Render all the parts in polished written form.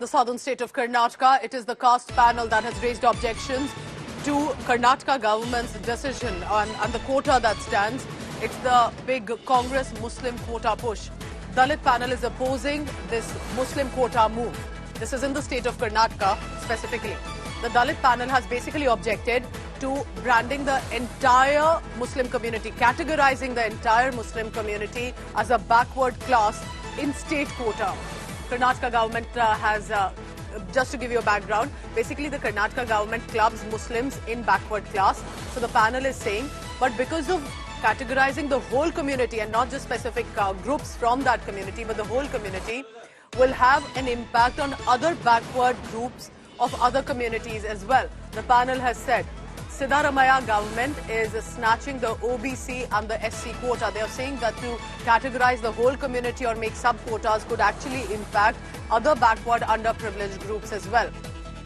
The southern state of Karnataka, it is the caste panel that has raised objections to Karnataka government's decision on the quota that stands. It's the big Congress Muslim quota push. Dalit panel is opposing this Muslim quota move. This is in the state of Karnataka specifically. The Dalit panel has basically objected to branding the entire Muslim community, categorizing the entire Muslim community as a backward class in state quota. Karnataka government has, just to give you a background, basically the Karnataka government clubs Muslims in backward class. So the panel is saying, but because of categorizing the whole community and not just specific groups from that community, but the whole community will have an impact on other backward groups of other communities as well. The panel has said Siddaramaiah government is snatching the OBC and the SC quota. They are saying that to categorize the whole community or make sub-quotas could actually impact other backward underprivileged groups as well.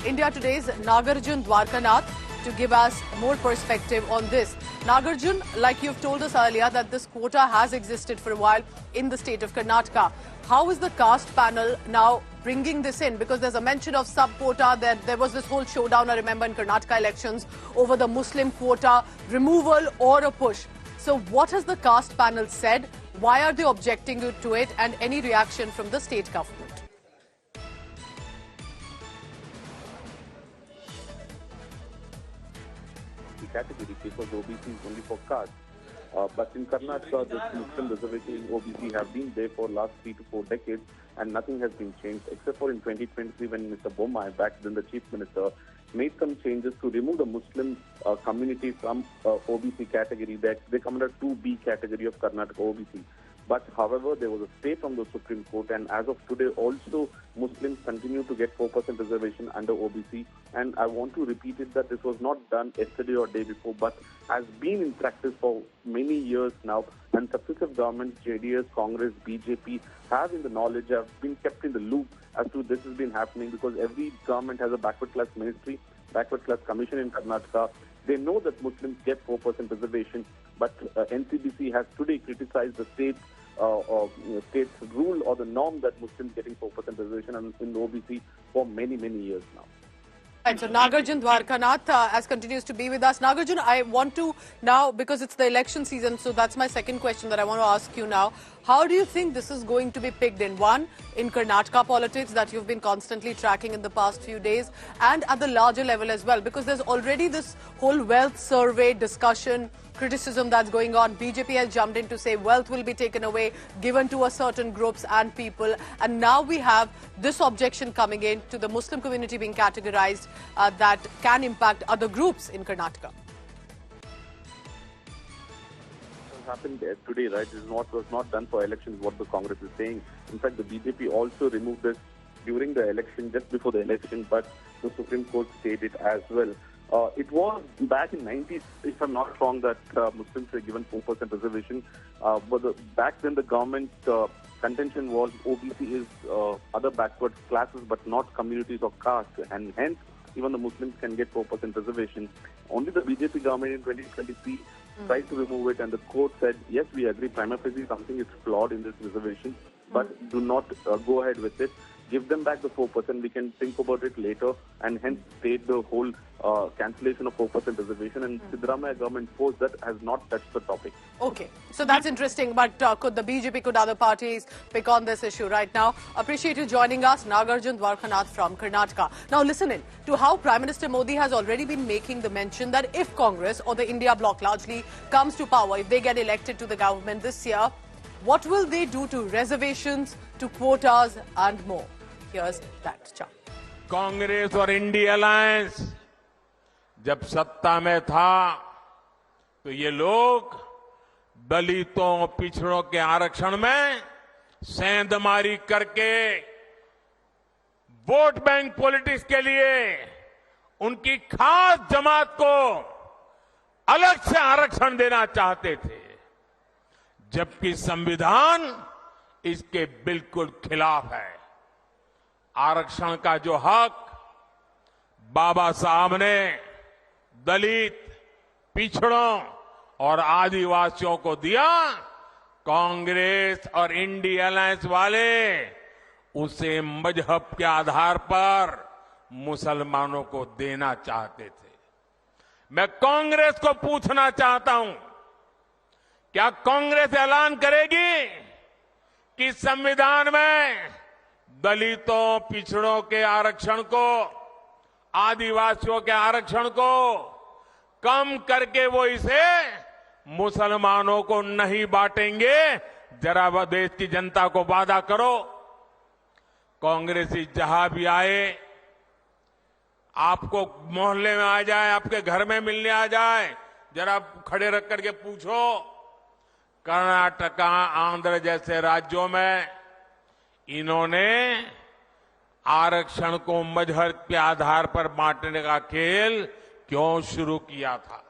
India Today's Nagarjun Dwarkanath to give us more perspective on this. Nagarjun, like you've told us earlier that this quota has existed for a while in the state of Karnataka. How is the caste panel now bringing this in? Because there's a mention of sub-quota, there was this whole showdown, I remember, in Karnataka elections over the Muslim quota removal or a push. So what has the caste panel said? Why are they objecting to it? And any reaction from the state government? Category because OBC is only for caste. But in Karnataka, this Muslim reservation OBC have been there for last 3 to 4 decades and nothing has been changed except for in 2023 when Mr. Bommai, back then the Chief Minister, made some changes to remove the Muslim community from OBC category. They come under 2B category of Karnataka OBC. But however, there was a stay from the Supreme Court, and as of today also Muslims continue to get 4% reservation under OBC. And I want to repeat it that this was not done yesterday or day before, but has been in practice for many years now. And successive governments, JDS, Congress, BJP, have in the knowledge, have been kept in the loop as to this has been happening, because every government has a backward class ministry, backward class commission in Karnataka. They know that Muslims get 4% reservation, but NCBC has today criticized the state's rule or the norm that Muslims getting 4% reservation in OBC for many, many years now. And so Nagarjun Dwarkanath as continues to be with us. Nagarjun, I want to now, because it's the election season, so that's my second question that I want to ask you now. How do you think this is going to be picked in? One, in Karnataka politics that you've been constantly tracking in the past few days, and at the larger level as well, because there's already this whole wealth survey discussion, criticism that's going on. BJP has jumped in to say wealth will be taken away, given to a certain groups and people. And now we have this objection coming in to the Muslim community being categorized that can impact other groups in Karnataka. What happened today, right, is what was not done for elections, what the Congress is saying. In fact, the BJP also removed this during the election, just before the election, but the Supreme Court stayed it as well. It was back in 90s, if I'm not wrong, that Muslims were given 4% reservation. But back then the government contention was OBC is other backward classes but not communities or caste, and hence even the Muslims can get 4% reservation. Only the BJP government in 2023 tried to remove it, and the court said, yes, we agree, prima facie something is flawed in this reservation, but do not go ahead with it. Give them back the 4%, we can think about it later, and hence state the whole cancellation of 4% reservation. And Siddaramaiah government force that has not touched the topic. Okay, so that's interesting, but could the BJP, could other parties pick on this issue right now? Appreciate you joining us, Nagarjun Dwarkanath from Karnataka. Now listen in to how Prime Minister Modi has already been making the mention that if Congress or the India bloc largely comes to power, if they get elected to the government this year, what will they do to reservations, to quotas and more? Here's that chart. Congress और India alliance जब सत्ता में था तो ये लोग दलितों पिछड़ों के आरक्षण में सेंधमारी करके वोट बैंक पॉलिटिक्स के लिए उनकी खास जमात को अलग से आरक्षण देना चाहते थे, जबकि संविधान इसके बिल्कुल खिलाफ है। आरक्षण का जो हक बाबा साहब ने दलित, पिछड़ों और आदिवासियों को दिया, कांग्रेस और इंडिया अलायंस वाले उसे मजहब के आधार पर मुसलमानों को देना चाहते थे। मैं कांग्रेस को पूछना चाहता हूं, क्या कांग्रेस ऐलान करेगी कि संविधान में दलितों, पिछड़ों के आरक्षण को, आदिवासियों के आरक्षण को कम करके वो इसे मुसलमानों को नहीं बांटेंगे? जरा वह देश की जनता को वादा करो। कांग्रेसी जहां भी आए, आपको मोहल्ले में आ जाए, आपके घर में मिलने आ जाए, जरा खड़े रख करके पूछो, कर्नाटका, आंध्र जैसे राज्यों में इन्होंने आरक्षण को मजहब के आधार पर बांटने का खेल क्यों शुरू किया था?